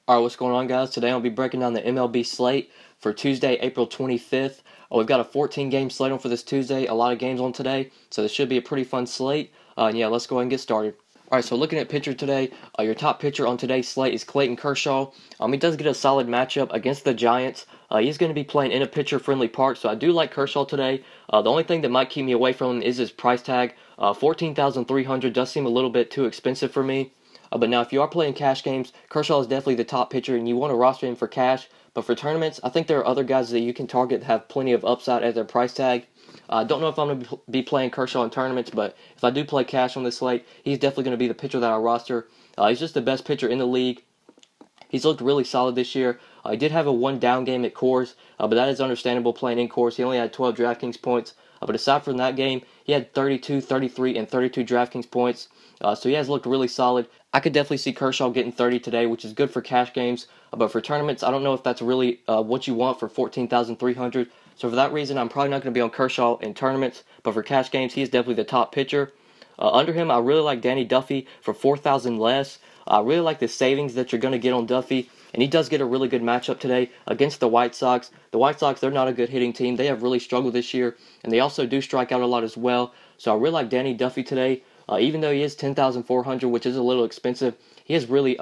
Alright, what's going on, guys? Today I'll be breaking down the MLB slate for Tuesday, April 25th. We've got a 14-game slate on for this Tuesday, a lot of games on today, so this should be a pretty fun slate. And yeah, let's go ahead and get started. Alright, so looking at pitcher today, your top pitcher on today's slate is Clayton Kershaw. He does get a solid matchup against the Giants. He's going to be playing in a pitcher-friendly park, so I do like Kershaw today. The only thing that might keep me away from him is his price tag. $14,300 does seem a little bit too expensive for me. But now, if you are playing cash games, Kershaw is definitely the top pitcher, and you want to roster him for cash. But for tournaments, I think there are other guys that you can target that have plenty of upside at their price tag. I don't know if I'm going to be playing Kershaw in tournaments, but if I do play cash on this slate, he's definitely going to be the pitcher that I roster. He's just the best pitcher in the league. He's looked really solid this year. He did have a one down game at Coors, but that is understandable playing in Coors. He only had 12 DraftKings points. But aside from that game, he had 32, 33, and 32 DraftKings points. So he has looked really solid. I could definitely see Kershaw getting 30 today, which is good for cash games. But for tournaments, I don't know if that's really what you want for $14,300. So for that reason, I'm probably not going to be on Kershaw in tournaments. But for cash games, he is definitely the top pitcher. Under him, I really like Danny Duffy for $4,000 less. I really like the savings that you're going to get on Duffy. And he does get a really good matchup today against the White Sox. The White Sox, they're not a good hitting team. They have really struggled this year. And they also do strike out a lot as well. So I really like Danny Duffy today. Even though he is $10,400, which is a little expensive, he has really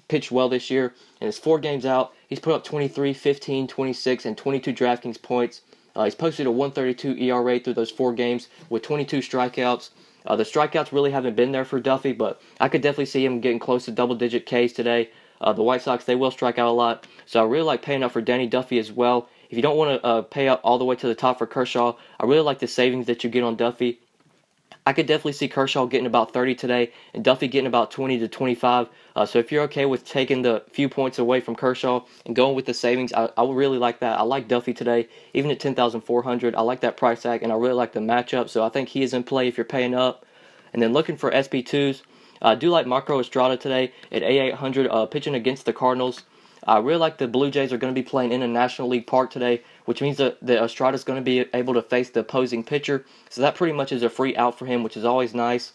pitched well this year. In his 4 games out, he's put up 23, 15, 26, and 22 DraftKings points. He's posted a 1.32 ERA through those 4 games with 22 strikeouts. The strikeouts really haven't been there for Duffy, but I could definitely see him getting close to double-digit Ks today. The White Sox, they will strike out a lot, so I really like paying up for Danny Duffy as well. If you don't want to pay up all the way to the top for Kershaw, I really like the savings that you get on Duffy. I could definitely see Kershaw getting about 30 today and Duffy getting about 20 to 25. So if you're okay with taking the few points away from Kershaw and going with the savings, I would really like that. I like Duffy today, even at $10,400. I like that price tag, and I really like the matchup. So I think he is in play if you're paying up. And then looking for SP2s, I do like Marco Estrada today at A800, pitching against the Cardinals. I really like the Blue Jays are going to be playing in a National League park today, which means that Estrada is going to be able to face the opposing pitcher. So that pretty much is a free out for him, which is always nice.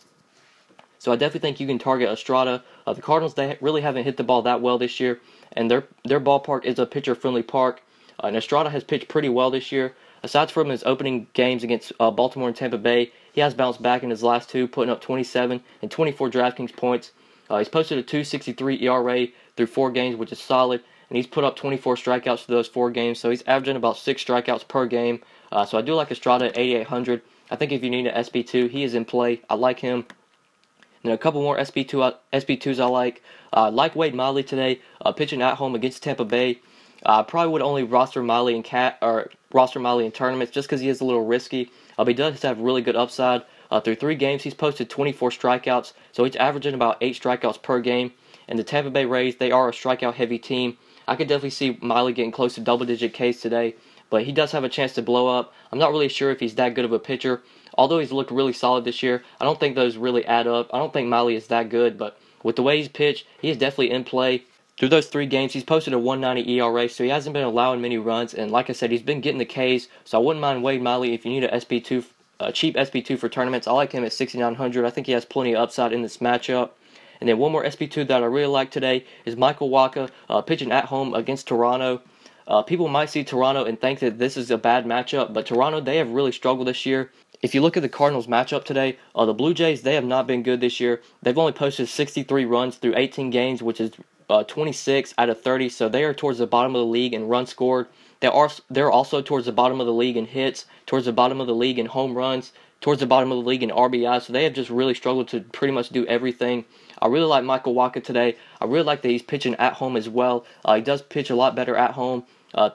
So I definitely think you can target Estrada. The Cardinals, they really haven't hit the ball that well this year, and their ballpark is a pitcher-friendly park. And Estrada has pitched pretty well this year. Aside from his opening games against Baltimore and Tampa Bay, he has bounced back in his last 2, putting up 27 and 24 DraftKings points. He's posted a 2.63 ERA through 4 games, which is solid, and he's put up 24 strikeouts through those 4 games, so he's averaging about 6 strikeouts per game. So I do like Estrada at 8,800. I think if you need an SP2, he is in play. I like him. And then a couple more SP2s I like. Like Wade Miley today, pitching at home against Tampa Bay. I probably would only roster Miley in tournaments just because he is a little risky. But he does have really good upside. Through 3 games, he's posted 24 strikeouts, so he's averaging about 8 strikeouts per game. And the Tampa Bay Rays, they are a strikeout-heavy team. I could definitely see Miley getting close to double-digit Ks today, but he does have a chance to blow up. I'm not really sure if he's that good of a pitcher. Although he's looked really solid this year, I don't think those really add up. I don't think Miley is that good, but with the way he's pitched, he is definitely in play. Through those 3 games, he's posted a 1.90 ERA, so he hasn't been allowing many runs. And like I said, he's been getting the Ks, so I wouldn't mind Wade Miley if you need a cheap SP2 for tournaments. I like him at 6,900. I think he has plenty of upside in this matchup. And then one more SP2 that I really like today is Michael Wacha, pitching at home against Toronto. People might see Toronto and think that this is a bad matchup, but Toronto, they have really struggled this year. If you look at the Cardinals matchup today, the Blue Jays, they have not been good this year. They've only posted 63 runs through 18 games, which is 26 out of 30, so they are towards the bottom of the league in runs scored. They're also towards the bottom of the league in hits, towards the bottom of the league in home runs, towards the bottom of the league in RBI, so they have just really struggled to pretty much do everything. I really like Michael Wacha today. I really like that he's pitching at home as well. He does pitch a lot better at home.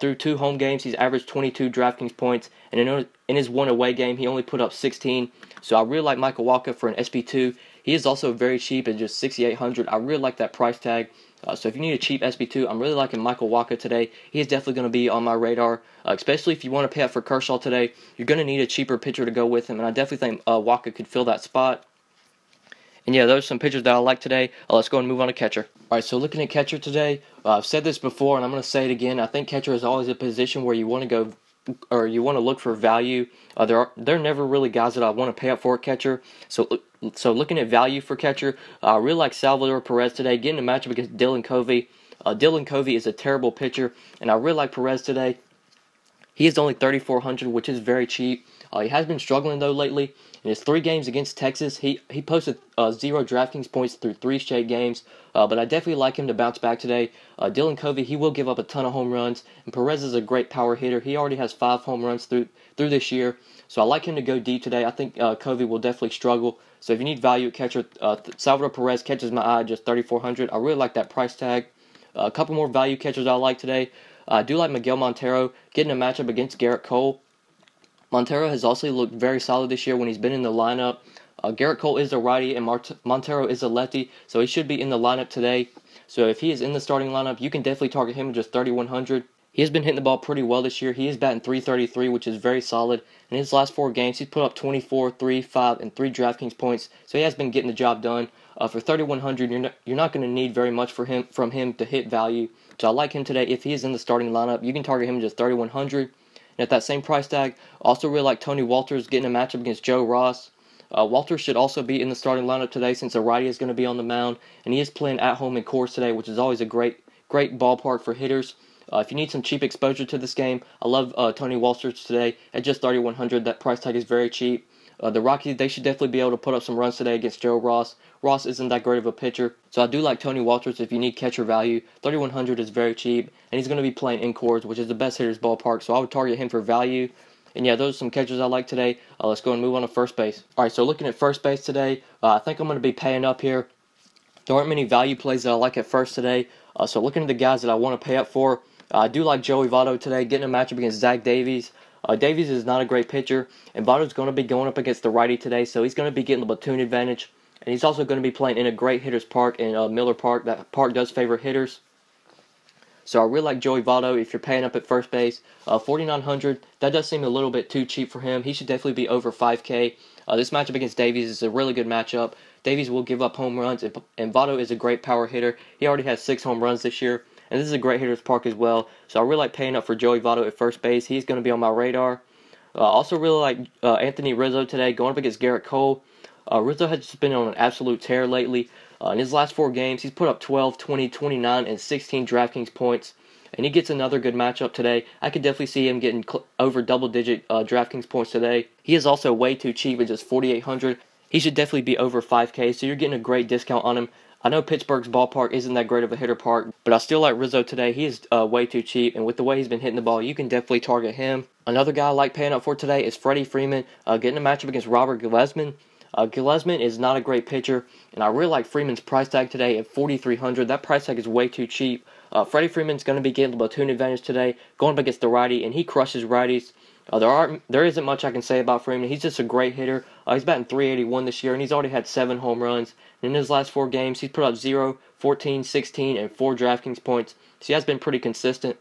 Through 2 home games, he's averaged 22 DraftKings points, and in his 1 away game, he only put up 16. So I really like Michael Wacha for an SP2. He is also very cheap at just $6,800. I really like that price tag. So if you need a cheap SP2, I'm really liking Michael Wacha today. He is definitely going to be on my radar, especially if you want to pay up for Kershaw today. You're going to need a cheaper pitcher to go with him, and I definitely think Wacha could fill that spot. And yeah, those are some pitchers that I like today. Let's go and move on to catcher. All right, so looking at catcher today, I've said this before, and I'm going to say it again. I think catcher is always a position where you want to go, or you want to look for value. They're never really guys that I want to pay up for a catcher. So looking at value for catcher, I really like Salvador Perez today, getting a matchup against Dylan Covey. Dylan Covey is a terrible pitcher, and I really like Perez today. He is only 3,400, which is very cheap. He has been struggling, though, lately. In his 3 games against Texas, he posted 0 DraftKings points through 3 straight games. But I definitely like him to bounce back today. Dylan Covey, he will give up a ton of home runs. And Perez is a great power hitter. He already has 5 home runs through this year. So I like him to go deep today. I think Covey will definitely struggle. So if you need value at catcher, Salvador Perez catches my eye, just 3,400. I really like that price tag. A couple more value catchers I like today. I do like Miguel Montero getting a matchup against Garrett Cole. Montero has also looked very solid this year when he's been in the lineup. Garrett Cole is a righty and Montero is a lefty, so he should be in the lineup today. So if he is in the starting lineup, you can definitely target him at just 3,100. He has been hitting the ball pretty well this year. He is batting .333, which is very solid. In his last 4 games, he's put up 24, 3, 5, and 3 DraftKings points, so he has been getting the job done. For 3,100, you're not going to need very much from him to hit value. So I like him today. If he is in the starting lineup, you can target him at just 3,100. And at that same price tag, also really like Tony Walters getting a matchup against Joe Ross. Walters should also be in the starting lineup today since a righty is going to be on the mound, and he is playing at home in Coors today, which is always a great ballpark for hitters. If you need some cheap exposure to this game, I love Tony Walters today at just 3,100. That price tag is very cheap. The Rockies, they should definitely be able to put up some runs today against Joe Ross. Ross isn't that great of a pitcher, so I do like Tony Walters if you need catcher value. 3,100 is very cheap, and he's going to be playing in Coors, which is the best hitter's ballpark, so I would target him for value. And yeah, those are some catchers I like today. Let's go and move on to first base. All right, so looking at first base today, I think I'm going to be paying up here. There aren't many value plays that I like at first today, so looking at the guys that I want to pay up for, I do like Joey Votto today, getting a matchup against Zach Davies. Davies is not a great pitcher, and Votto's going to be going up against the righty today, so he's going to be getting the platoon advantage. And he's also going to be playing in a great hitter's park in Miller Park. That park does favor hitters. So I really like Joey Votto if you're paying up at first base. 4,900, that does seem a little bit too cheap for him. He should definitely be over 5K. This matchup against Davies is a really good matchup. Davies will give up home runs, and Votto is a great power hitter. He already has 6 home runs this year. And this is a great hitter's park as well. So I really like paying up for Joey Votto at first base. He's going to be on my radar. Also really like Anthony Rizzo today, going up against Garrett Cole. Rizzo has just been on an absolute tear lately. In his last 4 games, he's put up 12, 20, 29, and 16 DraftKings points. And he gets another good matchup today. I could definitely see him getting over double-digit DraftKings points today. He is also way too cheap at just 4,800. He should definitely be over 5K, so you're getting a great discount on him. I know Pittsburgh's ballpark isn't that great of a hitter park, but I still like Rizzo today. He is way too cheap, and with the way he's been hitting the ball, you can definitely target him. Another guy I like paying up for today is Freddie Freeman, getting a matchup against Robert Glesman. Glesman is not a great pitcher, and I really like Freeman's price tag today at 4,300. That price tag is way too cheap. Freddie Freeman's going to be getting the platoon advantage today, going up against the righty, and he crushes righties. There isn't much I can say about Freeman. He's just a great hitter. He's batting .381 this year, and he's already had 7 home runs. And in his last 4 games, he's put up 0, 14, 16, and 4 DraftKings points. So he has been pretty consistent.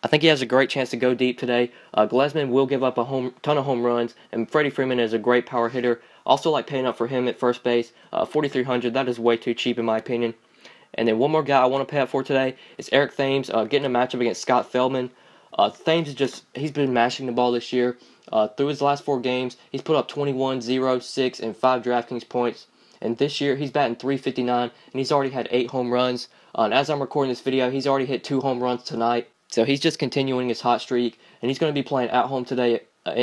I think he has a great chance to go deep today. Glesman will give up a ton of home runs, and Freddie Freeman is a great power hitter. Also like paying up for him at first base. 4,300, that is way too cheap in my opinion. And then one more guy I want to pay up for today is Eric Thames, getting a matchup against Scott Feldman. Thames he's been mashing the ball this year. Through his last 4 games, he's put up 21, 0, 6, and 5 DraftKings points. And this year, he's batting .359, and he's already had 8 home runs. And as I'm recording this video, he's already hit 2 home runs tonight. So he's just continuing his hot streak, and he's going to be playing at home today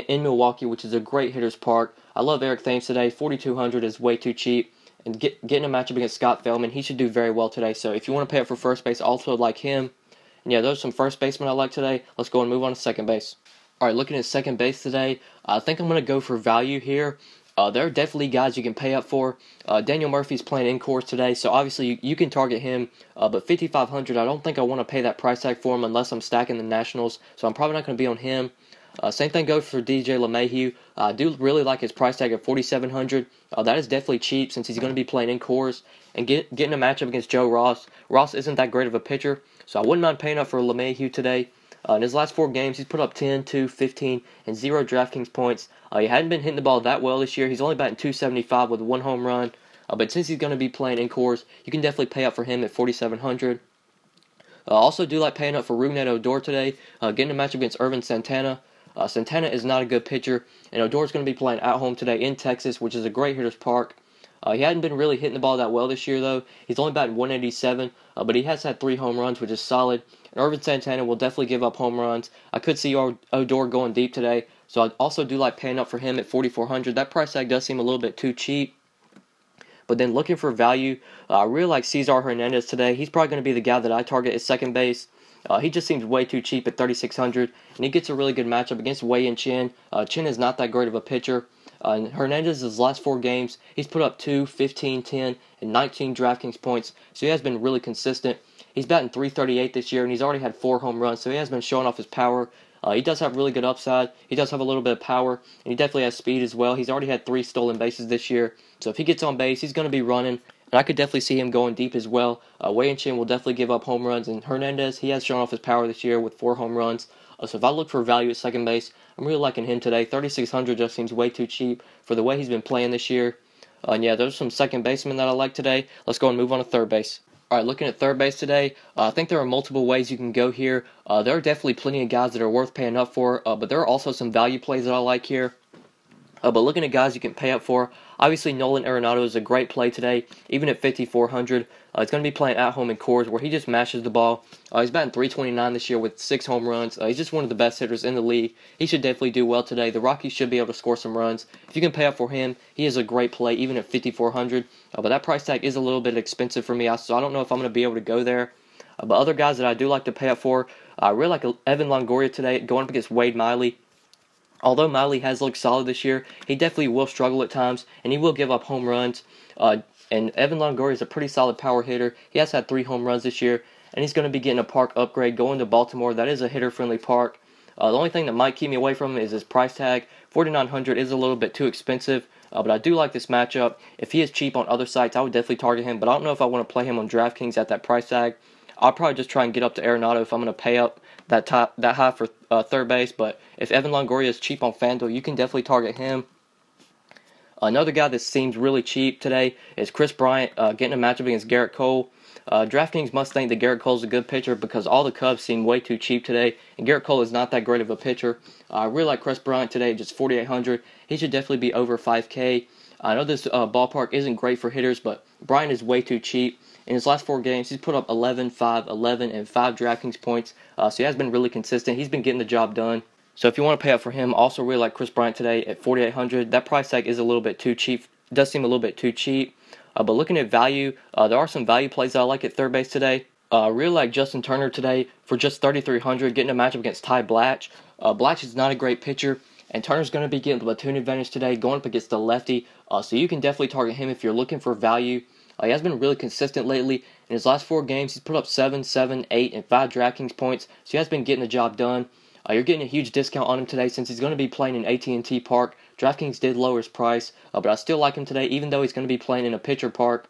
in Milwaukee, which is a great hitter's park. I love Eric Thames today. 4,200 is way too cheap. And getting a matchup against Scott Feldman, he should do very well today. So if you want to pay up for first base, also like him. And yeah, those are some first basemen I like today. Let's go and move on to second base. All right, looking at second base today, I think I'm going to go for value here. There are definitely guys you can pay up for. Daniel Murphy's playing in Coors today, so obviously you can target him. But 5,500, I don't think I want to pay that price tag for him unless I'm stacking the Nationals. So I'm probably not going to be on him. Same thing goes for DJ LeMahieu. I do really like his price tag of 4,700. That is definitely cheap since he's going to be playing in Coors. And getting a matchup against Joe Ross. Ross isn't that great of a pitcher, so I wouldn't mind paying up for LeMahieu today. In his last 4 games, he's put up 10, 2, 15, and 0 DraftKings points. He hadn't been hitting the ball that well this year. He's only batting .275 with 1 home run. But since he's going to be playing in Coors, you can definitely pay up for him at 4,700. Also do like paying up for Rougned Odor today, getting a matchup against Irvin Santana. Santana is not a good pitcher, and Odor's going to be playing at home today in Texas, which is a great hitter's park. He hadn't been really hitting the ball that well this year, though. He's only batting 187, but he has had 3 home runs, which is solid. And Irvin Santana will definitely give up home runs. I could see Odor going deep today, so I also do like paying up for him at 4,400. That price tag does seem a little bit too cheap. But then looking for value, I really like Cesar Hernandez today. He's probably going to be the guy that I target at second base. He just seems way too cheap at 3,600, and he gets a really good matchup against Wei and Chen. Chen is not that great of a pitcher. And Hernandez's last 4 games, he's put up 2, 15, 10, and 19 DraftKings points, so he has been really consistent. He's batting 338 this year, and he's already had 4 home runs, so he has been showing off his power. He does have really good upside. He does have a little bit of power, and he definitely has speed as well. He's already had 3 stolen bases this year, so if he gets on base, he's going to be running. And I could definitely see him going deep as well. Wei and Chen will definitely give up home runs, and Hernandez, he has shown off his power this year with 4 home runs. So if I look for value at second base, I'm really liking him today. 3,600 just seems way too cheap for the way he's been playing this year. And yeah, there's some second basemen that I like today. Let's go and move on to third base. All right, looking at third base today, I think there are multiple ways you can go here. There are definitely plenty of guys that are worth paying up for, but there are also some value plays that I like here. But looking at guys you can pay up for, obviously Nolan Arenado is a great play today, even at 5,400. He's going to be playing at home in Coors where he just mashes the ball. He's batting 329 this year with 6 home runs. He's just one of the best hitters in the league. He should definitely do well today. The Rockies should be able to score some runs. If you can pay up for him, he is a great play, even at 5,400. But that price tag is a little bit expensive for me, so I don't know if I'm going to be able to go there. But other guys that I do like to pay up for, I really like Evan Longoria today, going up against Wade Miley. Although Miley has looked solid this year, he definitely will struggle at times, and he will give up home runs. And Evan Longoria is a pretty solid power hitter. He has had 3 home runs this year, and he's going to be getting a park upgrade going to Baltimore. That is a hitter-friendly park. The only thing that might keep me away from him is his price tag. 4,900 is a little bit too expensive, but I do like this matchup. If he is cheap on other sites, I would definitely target him, but I don't know if I want to play him on DraftKings at that price tag. I'll probably just try and get up to Arenado if I'm going to pay up that high for third base. But if Evan Longoria is cheap on FanDuel, you can definitely target him. Another guy that seems really cheap today is Chris Bryant getting a matchup against Garrett Cole. DraftKings must think that Garrett Cole is a good pitcher because all the Cubs seem way too cheap today, and Garrett Cole is not that great of a pitcher. I really like Chris Bryant today, just 4,800. He should definitely be over 5K. I know this ballpark isn't great for hitters, but Bryant is way too cheap. In his last 4 games, he's put up 11, 5, 11, and 5 DraftKings points, so he has been really consistent. He's been getting the job done. So if you want to pay up for him, also really like Chris Bryant today at 4,800. That price tag is a little bit too cheap. It does seem a little bit too cheap. But looking at value, there are some value plays that I like at third base today. I really like Justin Turner today for just 3,300, getting a matchup against Ty Blatch. Blatch is not a great pitcher, and Turner's going to be getting the platoon advantage today, going up against the lefty. So you can definitely target him if you're looking for value. He has been really consistent lately. In his last 4 games, he's put up 7, 7, 8, and 5 DraftKings points, so he has been getting the job done. You're getting a huge discount on him today since he's going to be playing in AT&T Park. DraftKings did lower his price, but I still like him today, even though he's going to be playing in a pitcher park.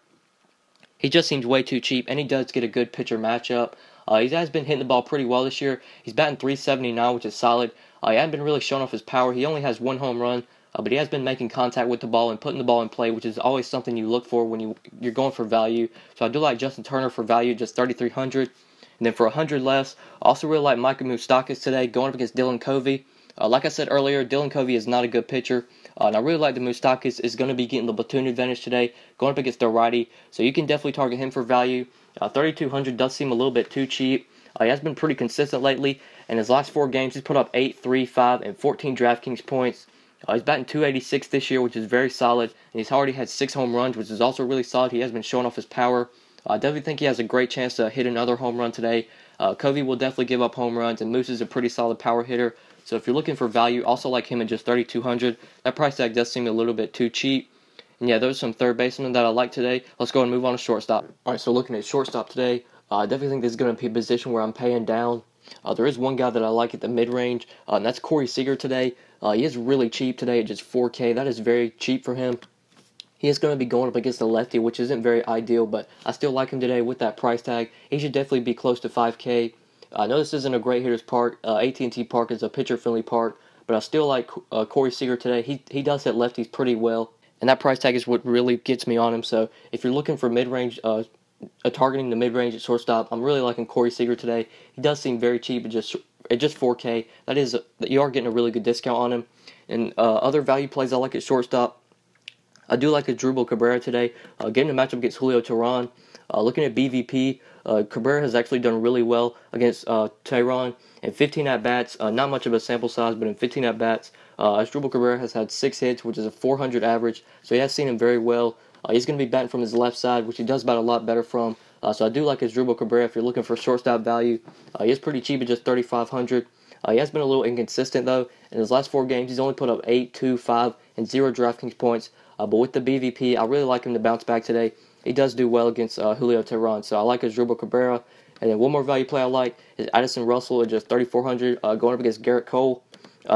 He just seems way too cheap, and he does get a good pitcher matchup. He has been hitting the ball pretty well this year. He's batting 379, which is solid. He hasn't been really showing off his power. He only has 1 home run, but he has been making contact with the ball and putting the ball in play, which is always something you look for when you're going for value. So I do like Justin Turner for value, just 3,300. And then for 100 less, I also really like Micah Moustakas today, going up against Dylan Covey. Like I said earlier, Dylan Covey is not a good pitcher. And I really like the Moustakas is going to be getting the platoon advantage today, going up against the righty. So you can definitely target him for value. 3,200 does seem a little bit too cheap. He has been pretty consistent lately. In his last 4 games, he's put up 8, 3, 5, and 14 DraftKings points. He's batting 286 this year, which is very solid. And he's already had 6 home runs, which is also really solid. He has been showing off his power. I definitely think he has a great chance to hit another home run today. Covey will definitely give up home runs, and Moose is a pretty solid power hitter. So if you're looking for value, also like him at just 3,200. That price tag does seem a little bit too cheap. And yeah, those are some third basemen that I like today. Let's go and move on to shortstop. All right, so looking at shortstop today, I definitely think this is going to be a position where I'm paying down. There is one guy that I like at the mid-range, and that's Corey Seager today. He is really cheap today at just 4K. That is very cheap for him. He is going to be going up against the lefty, which isn't very ideal, but I still like him today with that price tag. He should definitely be close to 5K. I know this isn't a great hitter's park. AT&T Park is a pitcher-friendly park, but I still like Corey Seager today. He does hit lefties pretty well, and that price tag is what really gets me on him. So if you're looking for mid-range, targeting the mid-range at shortstop, I'm really liking Corey Seager today. He does seem very cheap at just 4K. That is, you are getting a really good discount on him. And other value plays I like at shortstop, I do like Asdrubal Cabrera today. Getting a matchup against Julio Teheran. Looking at BVP, Cabrera has actually done really well against Teheran in 15 at-bats. Not much of a sample size, but in 15 at-bats, Asdrubal Cabrera has had 6 hits, which is a 400 average, so he has seen him very well. He's going to be batting from his left side, which he does bat a lot better from. So I do like Asdrubal Cabrera if you're looking for shortstop value. He is pretty cheap at just 3,500. He has been a little inconsistent, though. In his last 4 games, he's only put up 8, 2, 5, and 0 DraftKings points. But with the BVP, I really like him to bounce back today. He does do well against Julio Teheran, so I like Asdrubal Cabrera. And then one more value play I like is Addison Russell at just 3,400 going up against Garrett Cole.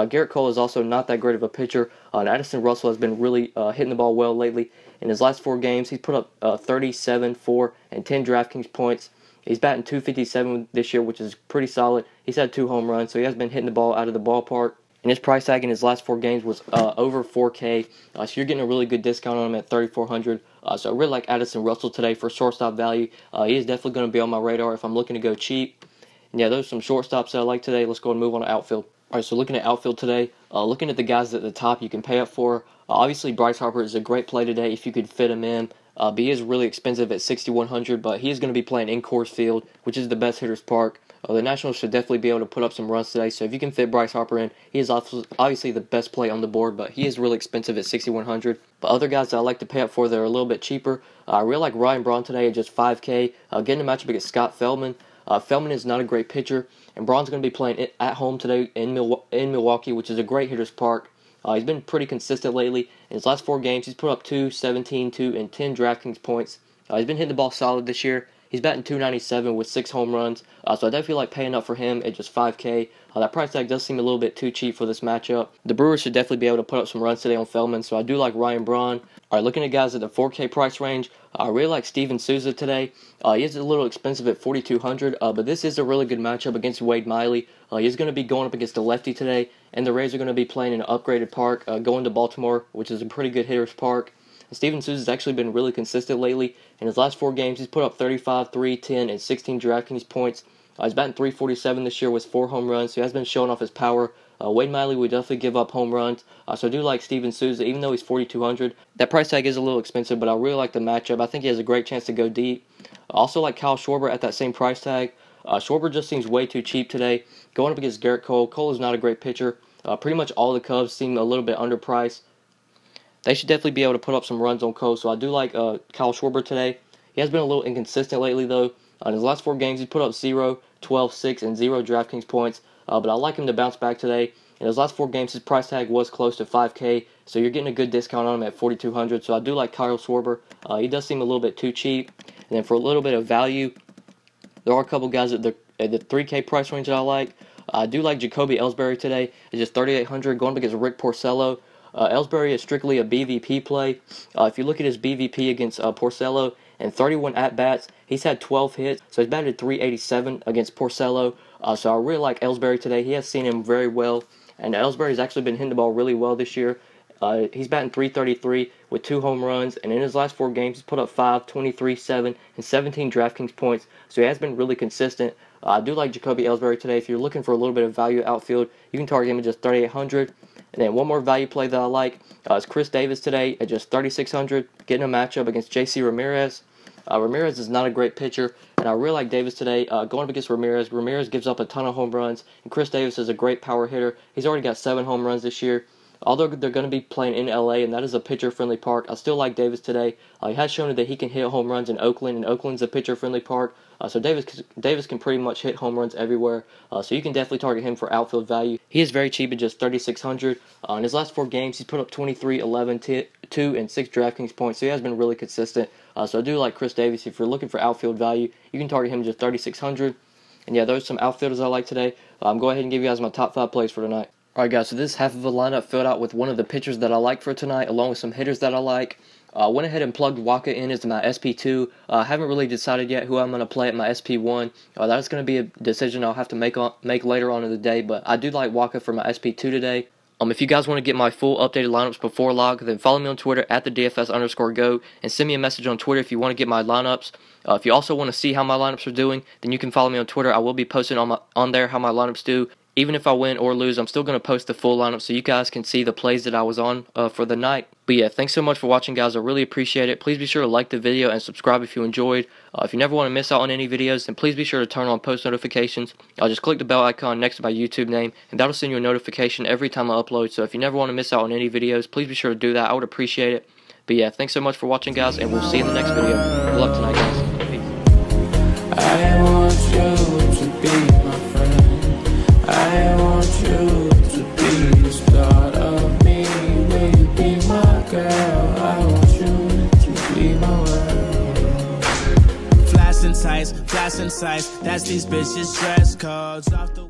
Garrett Cole is also not that great of a pitcher, and Addison Russell has been really hitting the ball well lately. In his last 4 games, he's put up 37, 4, and 10 DraftKings points. He's batting .257 this year, which is pretty solid. He's had 2 home runs, so he has been hitting the ball out of the ballpark. And his price tag in his last 4 games was over $4K, so you're getting a really good discount on him at 3,400. So I really like Addison Russell today for shortstop value. He is definitely going to be on my radar if I'm looking to go cheap. And yeah, those are some shortstops that I like today. Let's go and move on to outfield. All right, so looking at outfield today, looking at the guys at the top you can pay up for. Obviously, Bryce Harper is a great play today if you could fit him in. But he is really expensive at $6,100, but he is going to be playing in Coors Field, which is the best hitter's park. The Nationals should definitely be able to put up some runs today, so if you can fit Bryce Harper in, he is obviously the best play on the board, but he is really expensive at $6,100. But other guys that I like to pay up for that are a little bit cheaper, I really like Ryan Braun today at just $5K, getting a matchup against Scott Feldman. Feldman is not a great pitcher, and Braun's going to be playing at home today in Milwaukee, which is a great hitter's park. He's been pretty consistent lately. In his last 4 games, he's put up 2, 17, 2, and 10 DraftKings points. He's been hitting the ball solid this year. He's batting .297 with 6 home runs, so I definitely like paying up for him at just $5K. That price tag does seem a little bit too cheap for this matchup. The Brewers should definitely be able to put up some runs today on Feldman, so I do like Ryan Braun. All right, looking at guys at the $4K price range, I really like Steven Souza today. He is a little expensive at $4,200, but this is a really good matchup against Wade Miley. He's going to be going up against a lefty today, and the Rays are going to be playing in an upgraded park, going to Baltimore, which is a pretty good hitter's park. Steven Souza has actually been really consistent lately. In his last 4 games, he's put up 35, 3, 10, and 16 DraftKings points. He's batting .347 this year with 4 home runs, so he has been showing off his power. Wade Miley would definitely give up home runs, so I do like Steven Souza, even though he's $4,200. That price tag is a little expensive, but I really like the matchup. I think he has a great chance to go deep. I also like Kyle Schwarber at that same price tag. Schwarber just seems way too cheap today. Going up against Garrett Cole. Cole is not a great pitcher. Pretty much all the Cubs seem a little bit underpriced. They should definitely be able to put up some runs on Cole, so I do like Kyle Schwarber today. He has been a little inconsistent lately, though. In his last 4 games, he's put up 0, 12, 6, and 0 DraftKings points, but I like him to bounce back today. In his last 4 games, his price tag was close to $5K, so you're getting a good discount on him at $4,200, so I do like Kyle Schwarber. He does seem a little bit too cheap. And then for a little bit of value, there are a couple guys at the 3K price range that I like. I do like Jacoby Ellsbury today. It's just $3,800 going up against Rick Porcello. Ellsbury is strictly a BVP play. If you look at his BVP against Porcello and 31 at-bats, he's had 12 hits, so he's batted .387 against Porcello. So I really like Ellsbury today. He has seen him very well, and Ellsbury's actually been hitting the ball really well this year. He's batting .333 with 2 home runs, and in his last 4 games, he's put up 5, 23, 7, and 17 DraftKings points, so he has been really consistent. I do like Jacoby Ellsbury today. If you're looking for a little bit of value outfield, you can target him at just $3,800. And then one more value play that I like is Chris Davis today at just $3,600, getting a matchup against J.C. Ramirez. Ramirez is not a great pitcher, and I really like Davis today. Going up against Ramirez, Ramirez gives up a ton of home runs, and Chris Davis is a great power hitter. He's already got 7 home runs this year. Although they're going to be playing in LA, and that is a pitcher-friendly park, I still like Davis today. He has shown that he can hit home runs in Oakland, and Oakland's a pitcher-friendly park. So Davis can pretty much hit home runs everywhere. So you can definitely target him for outfield value. He is very cheap at just $3,600. In his last 4 games, he's put up 23, 11, 2, and 6 DraftKings points. So he has been really consistent. So I do like Chris Davis. If you're looking for outfield value, you can target him at just $3,600. And yeah, those are some outfielders I like today. Go ahead and give you guys my top 5 plays for tonight. Alright guys, so this is half of a lineup filled out with one of the pitchers that I like for tonight, along with some hitters that I like. Went ahead and plugged Waka in as my SP2. Haven't really decided yet who I'm going to play at my SP1. That's going to be a decision I'll have to make later on in the day, but I do like Waka for my SP2 today. If you guys want to get my full updated lineups before log, then follow me on Twitter at the DFS_GO and send me a message on Twitter if you want to get my lineups. If you also want to see how my lineups are doing, then you can follow me on Twitter. I will be posting on there how my lineups do even if I win or lose, I'm still going to post the full lineup so you guys can see the plays that I was on for the night. But yeah, thanks so much for watching, guys. I really appreciate it. Please be sure to like the video and subscribe if you enjoyed. If you never want to miss out on any videos, then please be sure to turn on post notifications. Just click the bell icon next to my YouTube name, and that'll send you a notification every time I upload. So if you never want to miss out on any videos, please be sure to do that. I would appreciate it. But yeah, thanks so much for watching, guys, and we'll see you in the next video. Good luck tonight, guys. Peace. I want you to be my friend. I want you to be the start of me. Will you be my girl? I want you to be my world. Flashing sights, that's these bitches' dress codes off the